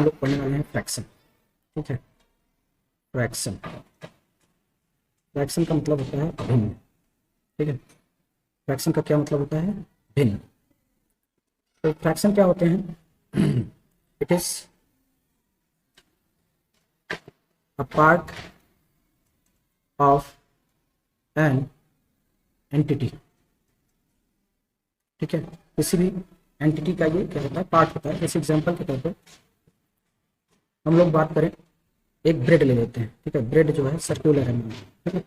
हम लोग पढ़ने वाले हैं फ्रैक्शन। ठीक है, फ्रैक्शन, फ्रैक्शन का मतलब होता है भिन्न। ठीक है, फ्रैक्शन का क्या मतलब होता है? भिन्न। तो फ्रैक्शन क्या होते हैं? It is a part of an entity. ठीक है, किसी भी एंटिटी का ये क्या होता है? पार्ट होता है। जैसे एग्जांपल के तौर पर हम लोग बात करें, एक ब्रेड ले लेते हैं। ठीक है, ब्रेड जो है सर्कुलर है। ठीक है,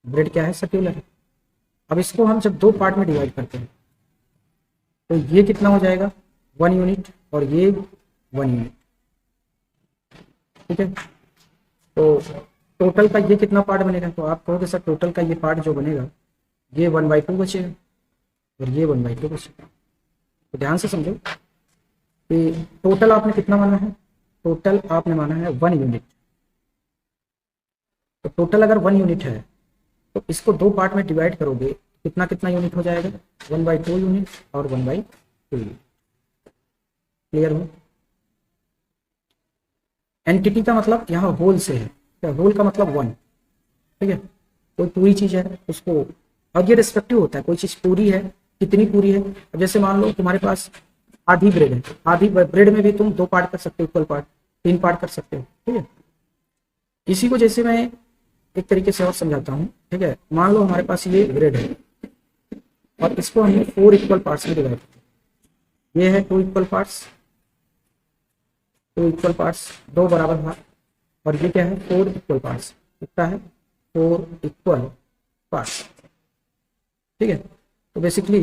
ब्रेड क्या है? सर्कुलर है। अब इसको हम जब दो पार्ट में डिवाइड करते हैं तो ये कितना हो जाएगा? 1 यूनिट, और ये 1 यूनिट। ठीक है, तो टोटल का ये कितना पार्ट बनेगा? तो आप कहोगे सर टोटल का ये पार्ट जो बनेगा ये 1/2 बचेगा और ये 1/2 बचेगा। तो ध्यान से समझो कि टोटल आपने कितना माना है? टोटल आपने माना है 1 यूनिट। तो टोटल अगर 1 यूनिट है तो इसको दो पार्ट में डिवाइड करोगे, कितना कितना यूनिट हो जाएगा? 1/2 यूनिट और 1/2 यूनिट। क्लियर हो? एंटिटी का मतलब यहाँ होल से है। होल का मतलब 1। ठीक है, कोई पूरी चीज है उसको, और ये रिस्पेक्टिव होता है, कोई चीज पूरी है, कितनी पूरी है। अब जैसे मान लो तुम्हारे पास आधी ब्रेड है, आधी ब्रेड में भी तुम दो पार्ट कर सकते हो, इक्वल पार्ट, 3 पार्ट कर सकते हो। ठीक है, इसी को जैसे मैं एक तरीके से और समझाता हूँ। ठीक है, मान लो हमारे पास ये ब्रेड है और इसको हमने 4 इक्वल पार्ट्स में डिवाइड किया। ये है 2 इक्वल पार्ट्स, 2 इक्वल पार्ट्स, 2 बराबर भाग। और ये क्या है? 4 इक्वल पार्ट्स। कितना है? 4 इक्वल पार्ट्स। ठीक है, तो बेसिकली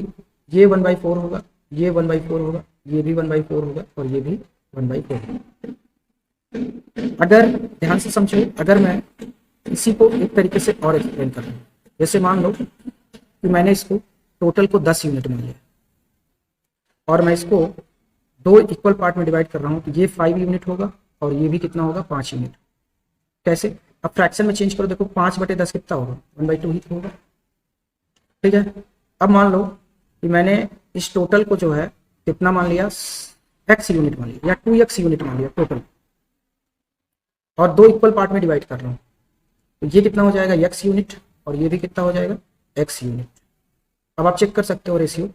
ये 1/4 होगा, ये 1/4 होगा, ये भी 1/4 होगा और ये भी 1/4 होगा। अगर ध्यान से समझो, अगर मैं इसी को एक तरीके से और एक्सप्लेन कर रहा हूँ, जैसे मान लो कि मैंने इसको टोटल को 10 यूनिट मान लिया और मैं इसको दो इक्वल पार्ट में डिवाइड कर रहा हूँ, तो ये 5 यूनिट होगा और ये भी कितना होगा? 5 यूनिट। कैसे? अब फ्रैक्शन में चेंज करो, देखो 5/10 कितना होगा? 1/2 ही तो होगा। ठीक है, अब मान लो कि मैंने इस टोटल को जो है कितना मान लिया? x यूनिट मान लिया या 2x यूनिट मान लिया टोटल, और दो इक्वल पार्ट में डिवाइड कर रहा हूँ, तो ये कितना हो जाएगा? x यूनिट, और ये भी कितना हो जाएगा? x unit. अब आप चेक कर सकते हो रेशियो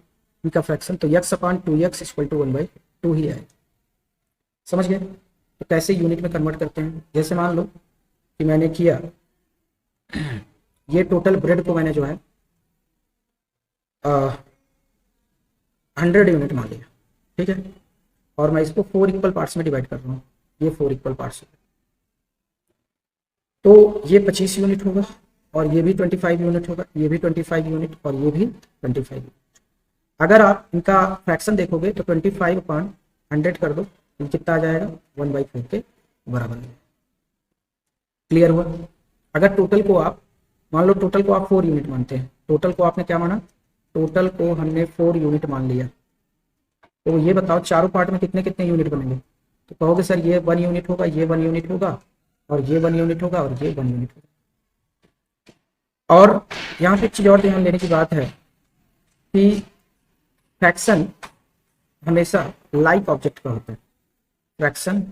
इनका फ्रैक्शन, तो x/2x = 1/2 ही आएगा। समझ गए? तो कैसे यूनिट में कन्वर्ट करते हैं? जैसे मान लो कि मैंने किया, ये टोटल ब्रेड को मैंने जो है 100 यूनिट मान लिया। ठीक है, और मैं इसको 4 इक्वल पार्ट्स में डिवाइड कर रहा हूँ, ये 4 इक्वल पार्ट्स हो गए, तो ये 25 यूनिट होगा और ये भी 25 यूनिट होगा, ये भी 25 यूनिट और ये भी 25 यूनिट। अगर आप इनका फ्रैक्शन देखोगे तो 25/100 कर दो, तो कितना आ जाएगा? 1/4 के बराबर है। क्लियर हुआ? अगर टोटल को आप मान लो, टोटल को आप 4 यूनिट मानते हैं, टोटल को आपने क्या माना? टोटल को हमने 4 यूनिट मान लिया, तो ये बताओ चारों पार्ट में कितने कितने यूनिट बनेंगे? तो कहोगे सर ये 1 यूनिट होगा, ये 1 यूनिट होगा और ये 1 यूनिट होगा और ये 1 यूनिट होगा। और यहाँ पे एक चीज और ध्यान देने की बात है कि फ्रैक्शन हमेशा लाइक ऑब्जेक्ट का होता है। Fraction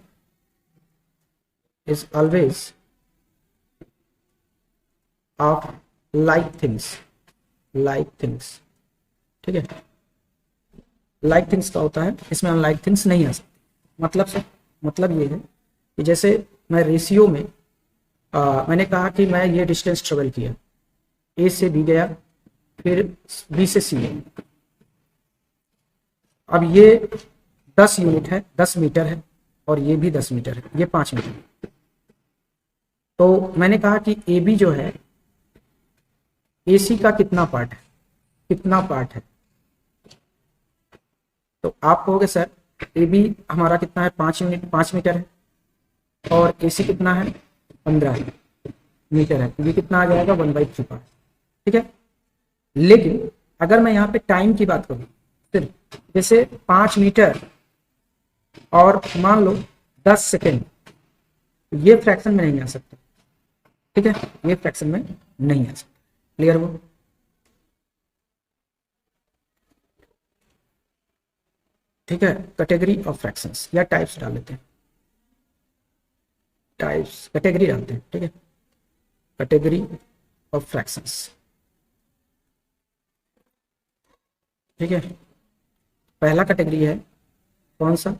is always of like things, like things. ठीक है, लाइक थिंग्स का होता है, इसमें अनलाइक थिंग्स नहीं आ सकती। मतलब से मतलब ये है कि जैसे मैं रेशियो में मैंने कहा कि मैं ये डिस्टेंस ट्रेवल किया, ए से बी गया, फिर बी से सी गया। अब ये 10 यूनिट है, 10 मीटर है, और ये भी 10 मीटर है, ये 5 मीटर। तो मैंने कहा कि ए बी जो है, ए सी का कितना पार्ट है? कितना पार्ट है? तो आप कहोगे सर ए बी हमारा कितना है? 5 यूनिट, 5 मीटर है, और ए सी कितना है? 15 मीटर है, तो ये कितना आ जाएगा? 1/3 पार्ट। ठीक है, लेकिन अगर मैं यहाँ पे टाइम की बात करूँ, सिर्फ जैसे 5 मीटर और मान लो 10 सेकेंड, ये फ्रैक्शन में नहीं आ सकता। ठीक है, ये फ्रैक्शन में नहीं आ सकता। क्लियर हो? ठीक है, कैटेगरी ऑफ फ्रैक्शंस या टाइप्स डाल लेते हैं, टाइप्स कैटेगरी डालते हैं, ठीक है, कैटेगरी ऑफ फ्रैक्शंस, ठीक है। पहला कैटेगरी है कौन सा,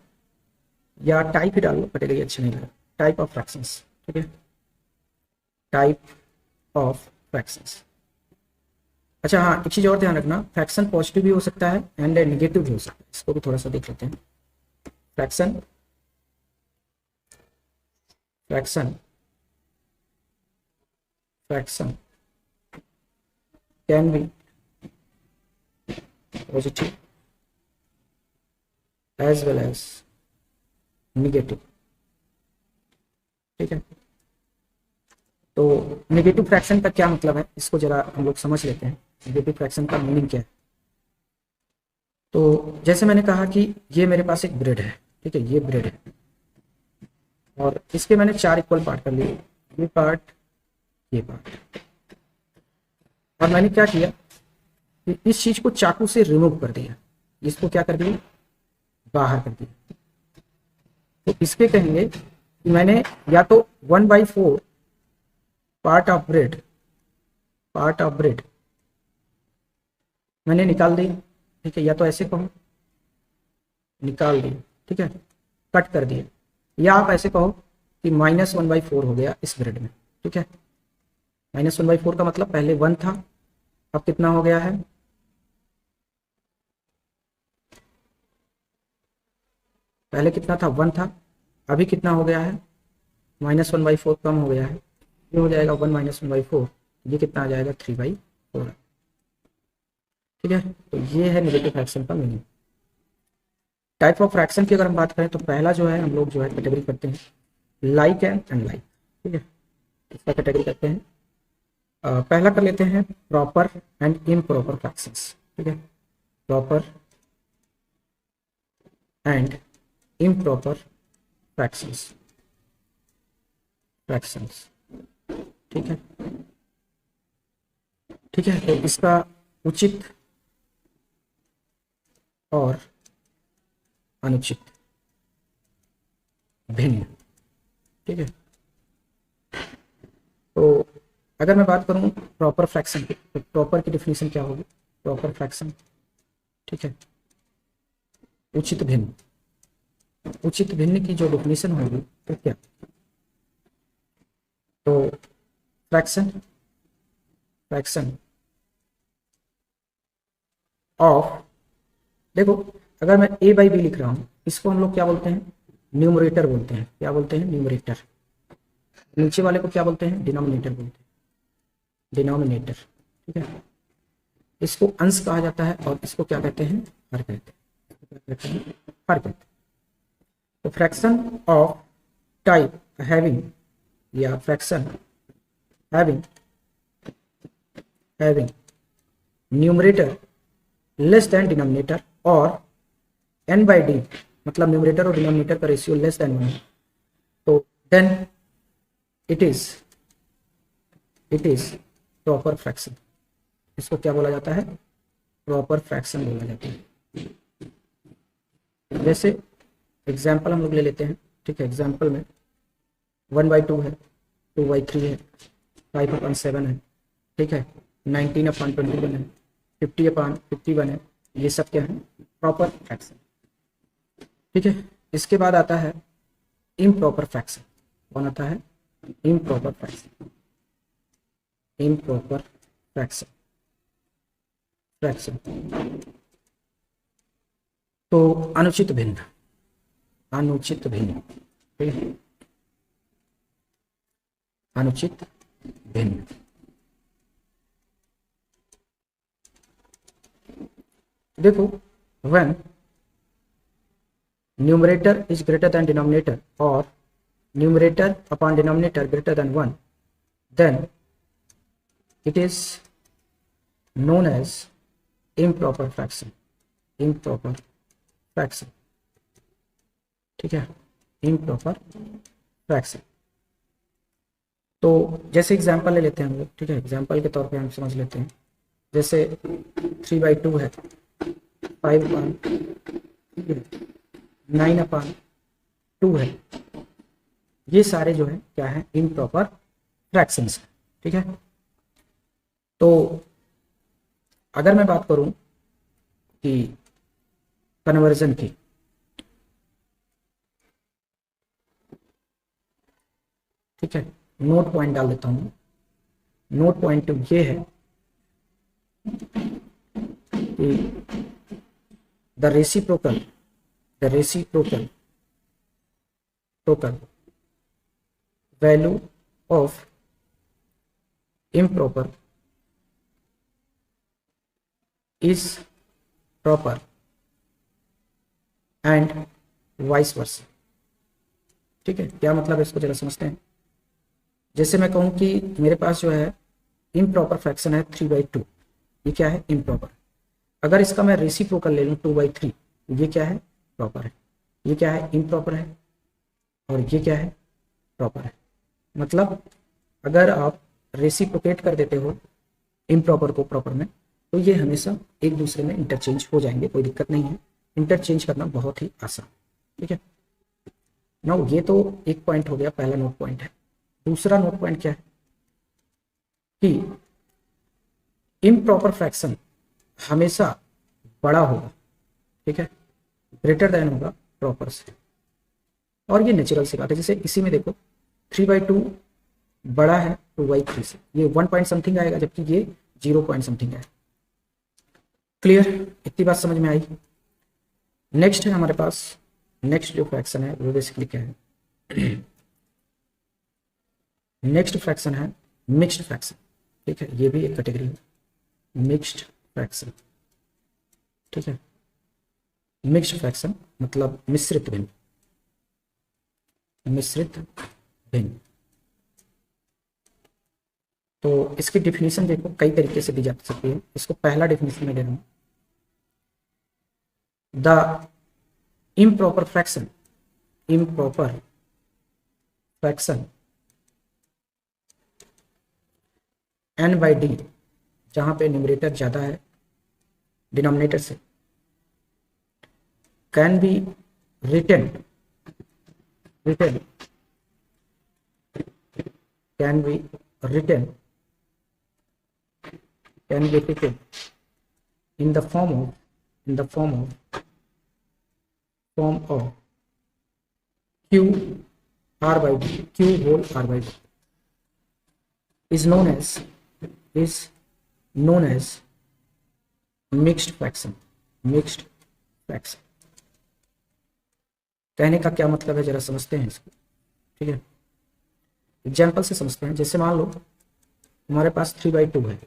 या टाइप ही डाल लो, कैटेगरी अच्छी नहीं लगा, टाइप ऑफ फ्रैक्शंस, ठीक है, टाइप ऑफ फ्रैक्शंस। अच्छा हाँ, एक चीज और ध्यान रखना, फ्रैक्शन पॉजिटिव भी हो सकता है एंड नेगेटिव भी हो सकता है, इसको भी थोड़ा सा देख लेते हैं। Fraction fraction fraction can be positive as well as negative, ठीक है। तो नेगेटिव फ्रैक्शन का क्या मतलब है, इसको जरा हम लोग समझ लेते हैं, नेगेटिव फ्रैक्शन का मीनिंग क्या है। तो जैसे मैंने कहा कि ये मेरे पास एक ब्रेड है, ठीक है, ये ब्रेड है और इसके मैंने 4 इक्वल पार्ट कर लिए, ये पार्ट, ये पार्ट, और मैंने क्या किया कि इस चीज को चाकू से रिमूव कर दिया, इसको क्या कर दिया, बाहर कर दिया। तो इसके कहेंगे कि मैंने या तो 1/4 पार्ट ऑफ ब्रेड मैंने निकाल दी, ठीक है, या तो ऐसे कहो निकाल दिया, ठीक है, कट कर दिया, या आप ऐसे कहो कि -1/4 हो गया इस ब्रेड में, ठीक है। -1/4 का मतलब पहले 1 था, अब कितना हो गया है, पहले कितना था, 1 था, अभी कितना हो गया है, -1/4 कम हो गया है, ये हो जाएगा 1 - 1/4, ये कितना आ जाएगा 3/4, ठीक है। तो ये है नेगेटिव फ्रैक्शन का मीनिंग। टाइप ऑफ फ्रैक्शन की अगर हम बात करें तो पहला जो है हम लोग जो है कैटेगरी करते हैं लाइक एंड अनलाइक, ठीक है, इसका कैटेगरी करते हैं। पहला कर लेते हैं प्रॉपर एंड इम्प्रॉपर फ्रैक्शंस, ठीक है, प्रॉपर एंड इम्प्रॉपर फ्रैक्शंस, ठीक है, ठीक है। तो इसका उचित और अनुचित भिन्न, ठीक है। तो अगर मैं बात करूं प्रॉपर फ्रैक्शन की, तो प्रॉपर की डिफिनीशन क्या होगी, प्रॉपर फ्रैक्शन, ठीक है, उचित भिन्न, उचित भिन्न की जो डिफिनीशन होगी तो क्या, तो फ्रैक्शन ऑफ, देखो अगर मैं a/b लिख रहा हूं, इसको हम लोग क्या बोलते हैं, न्यूमरेटर बोलते हैं, क्या बोलते हैं, न्यूमरेटर। नीचे वाले को क्या बोलते हैं, डिनोमिनेटर बोलते हैं, डिनोमिनेटर, ठीक है। इसको अंश कहा जाता है और इसको क्या कहते हैं, हर कहते हैं, क्या कहते हैं, हर कहते हैं। तो फ्रैक्शन ऑफ टाइप हैविंग या fraction having numerator less than denominator और n/d, मतलब न्यूमरेटर और डिनोमिनेटर का रेशियो लेस देन 1, तो then it is proper fraction. इसको क्या बोला जाता है, प्रॉपर फ्रैक्शन बोला जाता है। जैसे एग्जाम्पल हम लोग ले लेते हैं, ठीक है, एग्जाम्पल में 1/2 है, 2/3 है, 5/7 है, ठीक है, 19/21 है, 50/51 है, ये सब क्या है, प्रॉपर फ्रैक्शन, ठीक है। इसके बाद आता है इम्प्रॉपर फ्रैक्शन, कौन आता है, इम्प्रॉपर फ्रैक्शन, इम्प्रॉपर फ्रैक्शन, तो अनुचित भिन्न, अनुचित भिन्न, ठीक है, अनुचित भिन्न। देखो when numerator is greater than denominator or numerator upon denominator greater than 1, then it is known as improper fraction, improper fraction, ठीक है, improper fraction। तो जैसे एग्जांपल ले लेते हैं हम लोग, ठीक है, एग्जांपल के तौर पे हम समझ लेते हैं, जैसे 3/2 है, 5/3 9/2 है, ये सारे जो है क्या है, इम्प्रॉपर फ्रैक्शंस है। ठीक है, तो अगर मैं बात करूं कि कन्वर्जन की, ठीक है, नोट पॉइंट डाल देता हूं। नोट पॉइंट ये है कि the reciprocal value of improper is proper and vice versa। ठीक है, क्या मतलब है इसको जरा समझते हैं। जैसे मैं कहूं कि मेरे पास जो है इम्प्रॉपर फ्रैक्शन है 3/2, ये क्या है, इम्प्रॉपर। अगर इसका मैं रेसिप्रोकल ले लूं 2/3, ये क्या है, प्रॉपर है। ये क्या है, इम्प्रॉपर है, और ये क्या है, प्रॉपर है। मतलब अगर आप रेसिप्रोकेट कर देते हो इम्प्रॉपर को प्रॉपर में, तो ये हमेशा एक दूसरे में इंटरचेंज हो जाएंगे, कोई दिक्कत नहीं है, इंटरचेंज करना बहुत ही आसान। ठीक है, नाउ ये तो एक पॉइंट हो गया, पहला नोट पॉइंट है। दूसरा नोट पॉइंट क्या है कि इम्प्रॉपर फ्रैक्शन हमेशा बड़ा होगा, ठीक है, ग्रेटर देन होगा प्रॉपर से, और ये नेचुरल सी बात है। जैसे इसी में देखो 3/2 बड़ा है 2/3 से, ये 1 पॉइंट समथिंग आएगा, जबकि ये 0 पॉइंट समथिंग है। क्लियर, इतनी बात समझ में आई। नेक्स्ट है हमारे पास, नेक्स्ट जो फ्रैक्शन है वो बेसिकली क्या है, नेक्स्ट फ्रैक्शन है मिक्स्ड फ्रैक्शन। ठीक है, ये भी एक कैटेगरी है, मिक्स्ड फ्रैक्शन। ठीक है, मिक्स्ड फ्रैक्शन मतलब मिश्रित भिन्न, मिश्रित भिन्न। तो इसकी डिफिनीशन देखो कई तरीके से दी जा सकती है। इसको पहला डिफिनीशन में दे रहा हूं, द इम्प्रॉपर फ्रैक्शन n/d, जहां पे न्यूमरेटर ज्यादा है डिनोमिनेटर से, can be written can be written in the form of q whole r by d is known as mixed fraction। कहने का क्या मतलब है, जरा समझते हैं इसको। ठीक है, एग्जाम्पल से समझते हैं। जैसे मान लो हमारे पास 3/2 है,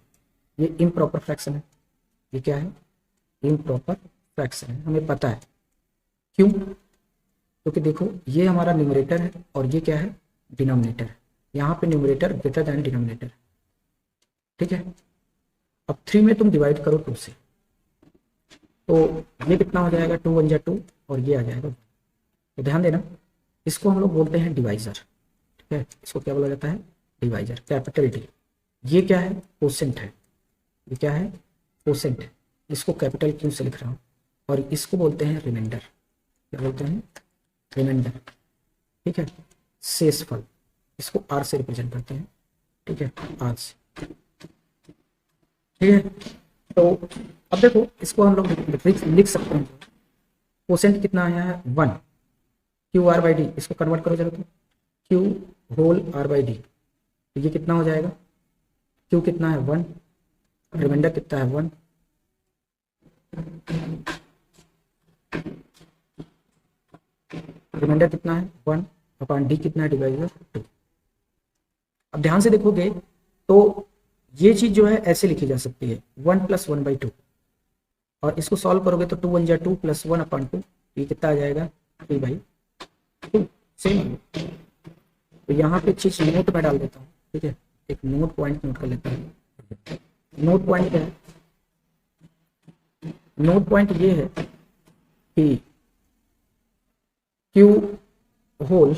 ये इम्प्रॉपर फ्रैक्शन है। ये क्या है, इम्प्रॉपर फ्रैक्शन है, हमें पता है। क्यों, क्योंकि देखो ये हमारा न्यूमरेटर है और ये क्या है, डिनोमिनेटर है। यहाँ पे न्यूमरेटर ग्रेटर देन डिनोमिनेटर। ठीक है, अब 3 में तुम डिवाइड करो 2 से, तो ये कितना हो जाएगा, 2 1 2, और ये आ जाएगा। तो ध्यान देना, इसको हम लोग बोलते हैं डिवाइजर। ठीक है, इसको क्या बोला जाता है, डिवाइजर, कैपिटल डी। ये क्या है, कोसेंट है। ये क्या है, कोसेंट है। इसको कैपिटल क्यू से लिख रहा हूँ, और इसको बोलते हैं रिमाइंडर। क्या बोलते हैं, रिमाइंडर। ठीक है, शेषफल, इसको आर से रिप्रेजेंट करते हैं। ठीक है, आर से। ठीक है, तो अब देखो इसको हम लोग लिख सकते हैं। कोसेंट कितना आया है, 1, क्यू आर बाई डी। इसको कन्वर्ट करो जरा, तो Q whole R by D, तो ये कितना हो जाएगा, क्यू कितना है 1, रिमाइंडर कितना है 1, रिमाइंडर कितना है 1 अपॉन डी कितना है, डिवाइडर 2। अब ध्यान से देखोगे तो ये चीज जो है ऐसे लिखी जा सकती है, 1 + 1/2, और इसको सॉल्व करोगे तो 2 1 जा 2 + 1/2, ये कितना आ जाएगा, 3/2। सेम। तो यहाँ पे चीज नोट में डाल देता हूँ। ठीक है, एक नोट पॉइंट नोट कर लेता हूँ। नोट पॉइंट क्या है, नोट पॉइंट ये है कि Q whole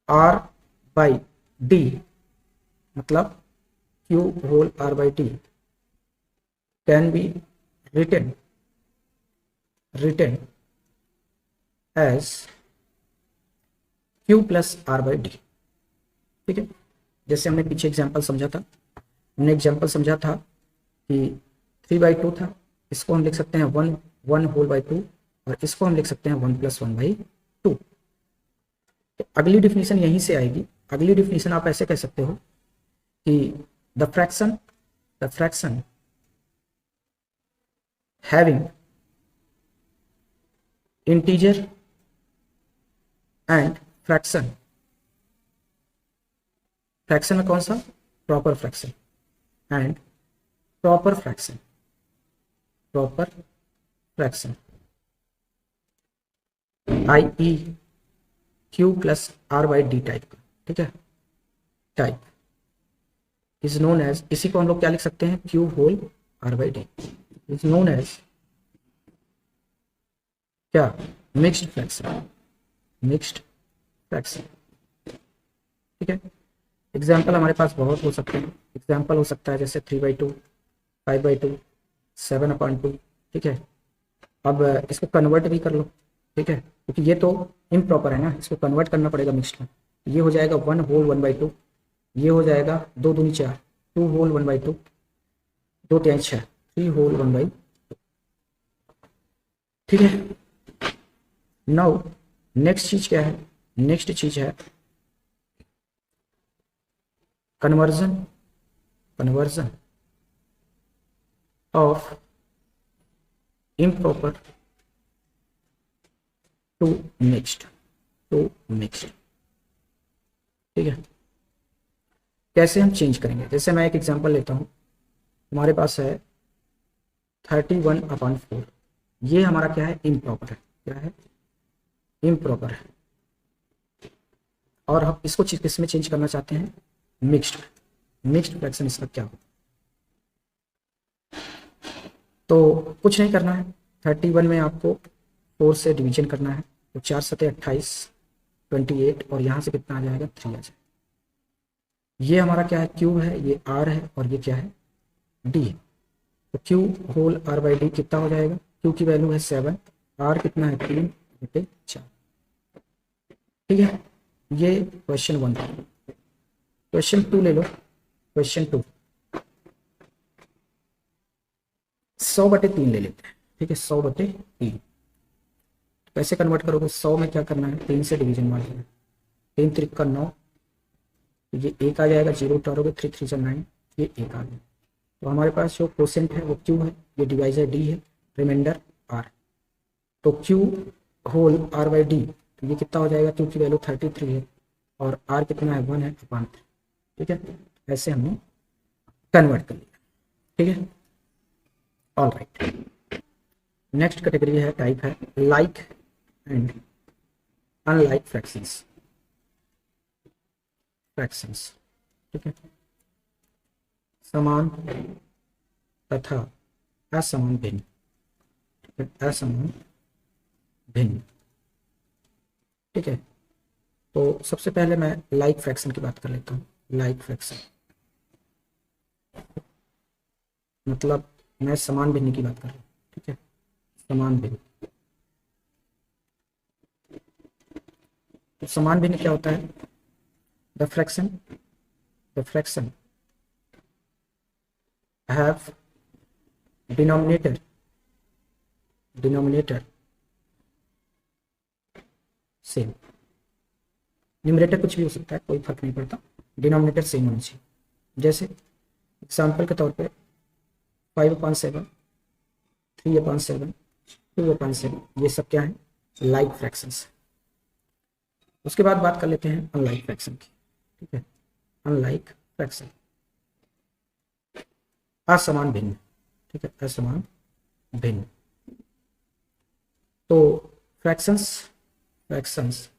R by D, मतलब Q whole R by D can be written as Q plus R by D. ठीक है, जैसे हमने पीछे एग्जाम्पल समझा था, हमने एग्जाम्पल समझा था कि 3/2 था, इसको हम लिख सकते हैं 1 होल बाई 2, और इसको हम लिख सकते हैं 1 + 1/2। तो अगली डिफिनीशन यहीं से आएगी। अगली डिफिनीशन आप ऐसे कह सकते हो कि the fraction having integer and fraction में कौन सा, proper fraction and proper fraction i.e. Q plus R by D type का। ठीक है, टाइप इज नोन एज, इसी को हम लोग क्या लिख सकते हैं, Q whole R by D is known as क्या, मिक्स्ड फ्रैक्शन। ठीक है, एग्जाम्पल हमारे पास बहुत हो सकते हैं। एग्जाम्पल हो सकता है जैसे 3/2, 5/2, 7/2। ठीक है, अब इसको कन्वर्ट भी कर लो। ठीक है, क्योंकि ये तो इम्प्रॉपर है ना, इसको कन्वर्ट करना पड़ेगा मिक्स्ड में। ये हो जाएगा 1 होल 1/2, ये हो जाएगा 2 दूनी 4, 2 होल 1/2, 2 3 6, 3 होल 1/2। ठीक है, नाउ नेक्स्ट चीज क्या है, नेक्स्ट चीज है conversion of improper to mixed. ठीक है, कैसे हम चेंज करेंगे, जैसे मैं एक एग्जांपल लेता हूं, हमारे पास है 31/4, ये हमारा क्या है, इम्प्रॉपर है। क्या है, इम्प्रॉपर है, और हम इसको किस में चेंज करना चाहते हैं, मिक्स्ड फ्रैक्शन इसका क्या हो। तो कुछ नहीं करना है, 31 में आपको 4 से डिवीजन करना है, तो 4 सते 28, 28, और यहाँ से कितना आ जाएगा, 3 आ जाएगा। ये हमारा क्या है, Q है, ये R है, और ये क्या है, D है। तो Q whole R by D कितना हो जाएगा, Q की वैल्यू है 7, R कितना है 3/4। ठीक है, ये क्वेश्चन 1 था। क्वेश्चन 2 ले लो, क्वेश्चन 2 100/3 ले लेते हैं। ठीक है, 100/3 कैसे कन्वर्ट करोगे, 100 में क्या करना है, 3 से डिवीजन मार देना, 3 3 का 9, ये 1 आ जाएगा, 0 उतारोगे, 3 3 से 9, ये 1 आ गया। तो हमारे पास जो क्वोशेंट है वो Q है, ये डिवाइजर D है, रिमाइंडर R। तो Q whole R by D, तो ये कितना हो जाएगा, Q की वैल्यू 33 है, और R कितना है, 1 है अपॉन 3। ठीक है, ऐसे हमने कन्वर्ट कर लिया। ठीक है, ऑल राइट। नेक्स्ट कैटेगरी है, टाइप है लाइक एंड अनलाइक फ्रैक्शंस। ठीक है, समान तथा असमान भिन्न। असमान भिन्न। ठीक है, तो सबसे पहले मैं लाइक फ्रैक्शन की बात कर लेता हूँ। लाइक फ्रैक्शन मतलब मैं समान भिन्न की बात कर रहा हूँ। ठीक है, समान भिन्न। तो समान भिन्न क्या होता है, the fraction have denominator same. Numerator कुछ भी हो सकता है, कोई फर्क नहीं पड़ता, डिनोमिनेटर सेम होना चाहिए। जैसे एग्जाम्पल के तौर पे 5/7, 3/7, 2/7, ये सब क्या है, लाइक फ्रैक्शंस। उसके बाद बात कर लेते हैं अनलाइक फ्रैक्शन की। ठीक है, अनलाइक फ्रैक्शन असमान भिन्न। ठीक है, असमान भिन्न। तो फ्रैक्शंस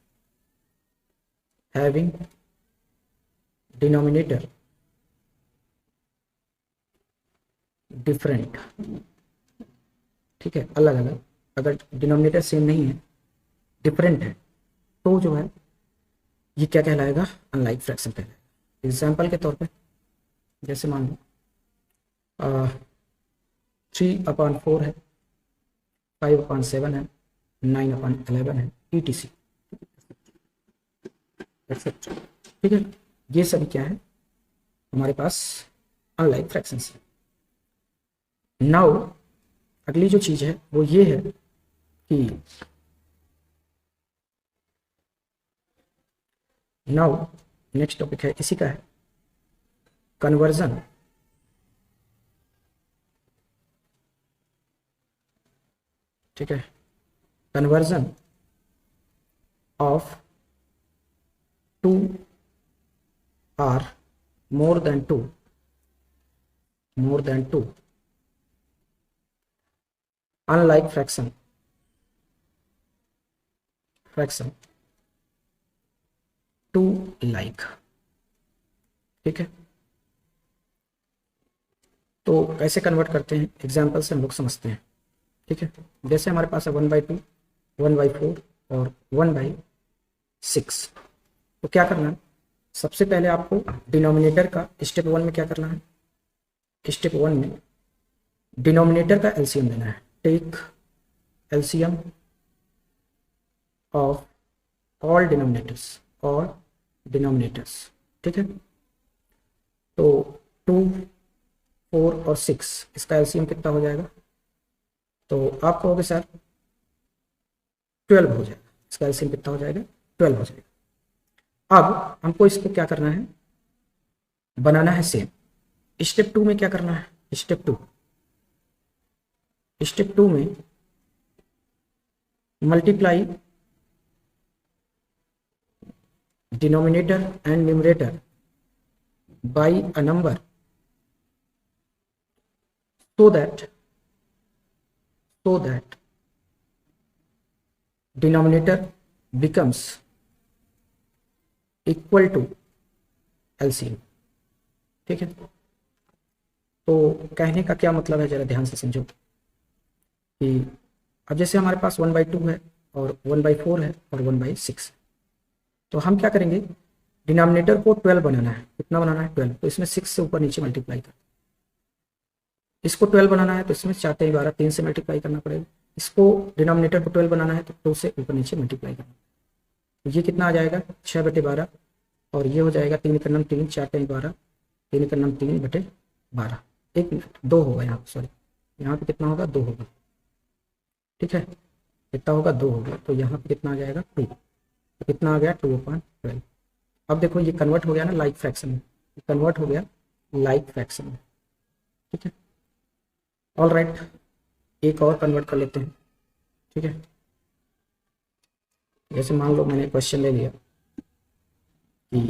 हैविंग डिनोमिनेटर डिफरेंट। ठीक है, अलग अलग, अगर डिनोमिनेटर सेम नहीं है, डिफरेंट है, तो जो है ये क्या कहलाएगा, अनलाइक फ्रैक्शन कहलाएगा। एग्जाम्पल के तौर पे जैसे मान लो 3/4 है, 5/7 है, 9/11 है, ETC, एक्सेट्रा। ठीक है, ये सभी क्या है हमारे पास अनलाइक फ्रैक्शंस है। नाउ अगली जो चीज है वो ये है कि नाउ नेक्स्ट टॉपिक है इसी का है कन्वर्जन ठीक है, conversion of 2 or more than 2 unlike fraction to like. ठीक है, तो कैसे कन्वर्ट करते हैं एग्जाम्पल से हम लोग समझते हैं। ठीक है, जैसे हमारे पास है 1/2, 1/4 और 1/6। तो क्या करना है, सबसे पहले आपको डिनोमिनेटर का स्टेप 1 में क्या करना है, स्टेप 1 में डिनोमिनेटर का एलसीएम लेना है। Take LCM of all denominators. ठीक है, तो 2, 4 और 6 इसका एलसीएम कितना हो जाएगा, तो आप कहोगे सर 12 हो जाएगा, इसका एलसीएम कितना हो जाएगा, 12 हो जाएगा। अब हमको इसको क्या करना है, बनाना है सेम। स्टेप 2 में क्या करना है, स्टेप 2 में multiply denominator and numerator bye a number so that denominator becomes equal to LCM। ठीक है, तो कहने का क्या मतलब है, जरा ध्यान से समझो कि अब जैसे हमारे पास 1/2 है और 1/4 है और 1/6 है, तो हम क्या करेंगे, डिनोमिनेटर को 12 बनाना है। कितना बनाना है, 12। तो इसमें 6 से ऊपर नीचे मल्टीप्लाई कर, इसको 12 बनाना है तो इसमें 4 × 12 3 से मल्टीप्लाई करना पड़ेगा। इसको डिनोमिनेटर को 12 बनाना है तो 2 से ऊपर नीचे मल्टीप्लाई करना। तो ये कितना आ जाएगा, 6/12 और ये हो जाएगा 3 × 9 3, 4 × 12 3 × 9 3/12। 1 मिनट, 2 होगा यहाँ पे, सॉरी यहाँ पे कितना होगा, 2 होगा। ठीक है, कितना होगा, 2 होगा। तो यहाँ पे कितना आ जाएगा, 2। तो कितना आ गया, 2/12। अब देखो ये कन्वर्ट हो गया ना लाइक फ्रैक्शन में, कन्वर्ट हो गया लाइक फ्रैक्शन में। ठीक है, ऑल राइट, एक और कन्वर्ट कर लेते हैं। ठीक है, जैसे मान लो मैंने क्वेश्चन ले लिया कि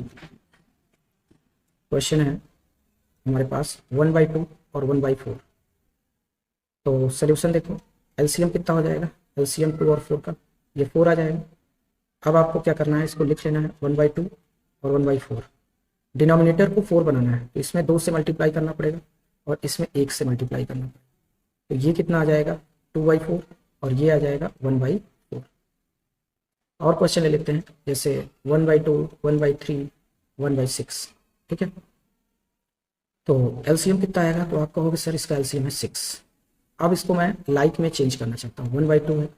क्वेश्चन है हमारे पास 1/2 और 1/4। तो सोल्यूशन देखो, एलसीएम कितना हो जाएगा, एलसीएम 2 और 4 का, ये 4 आ जाएगा। अब आपको क्या करना है, इसको लिख लेना है 1/2 और 1/4। डिनोमिनेटर को 4 बनाना है तो इसमें 2 से मल्टीप्लाई करना पड़ेगा और इसमें 1 से मल्टीप्लाई करना पड़ेगा। तो ये कितना आ जाएगा, 2/4 और ये आ जाएगा 1/4। और क्वेश्चन ले लेते हैं, जैसे 1/2, 1/3, 1/6। ठीक है, तो एलसीएम कितना आएगा, तो आप कहोगे सर इसका एलसीएम है 6। अब इसको मैं लाइक में चेंज करना चाहता हूँ, 1/2 है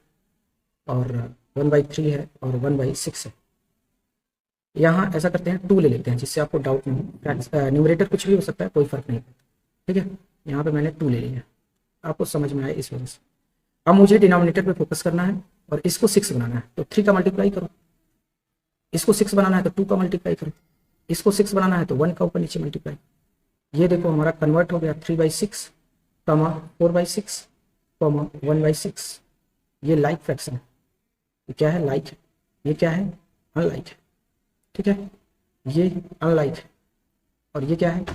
और 1/3 है और 1/6 है। यहाँ ऐसा करते हैं 2 ले लेते हैं जिससे आपको डाउट नहीं हो। न्यूमरेटर कुछ भी हो सकता है, कोई फर्क नहीं पड़ता। ठीक है, यहाँ पे मैंने 2 ले लिया, आपको समझ में आया इस वजह से। अब मुझे डिनोमिनेटर पे फोकस करना है और इसको 6 बनाना है, तो 3 का मल्टीप्लाई करो। इसको 6 बनाना है तो 2 का मल्टीप्लाई करो। इसको 6 बनाना है तो 1 का ऊपर नीचे मल्टीप्लाई। ये देखो हमारा कन्वर्ट हो गया 3/6, 4/6, 1/6। ये लाइक फ्रैक्शन है। ये क्या है, लाइक है। ये क्या है, अनलाइक है। ठीक है, ये अनलाइक है और ये क्या है,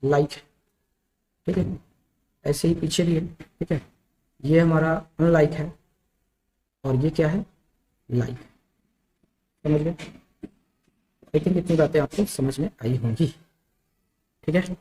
लाइक है। ठीक है, ऐसे ही पीछे भी है। ठीक है, ये हमारा अनलाइक है और ये क्या है, लाइक। समझ गए, लेकिन इतनी बातें आपको समझ में आई होंगी। ठीक है।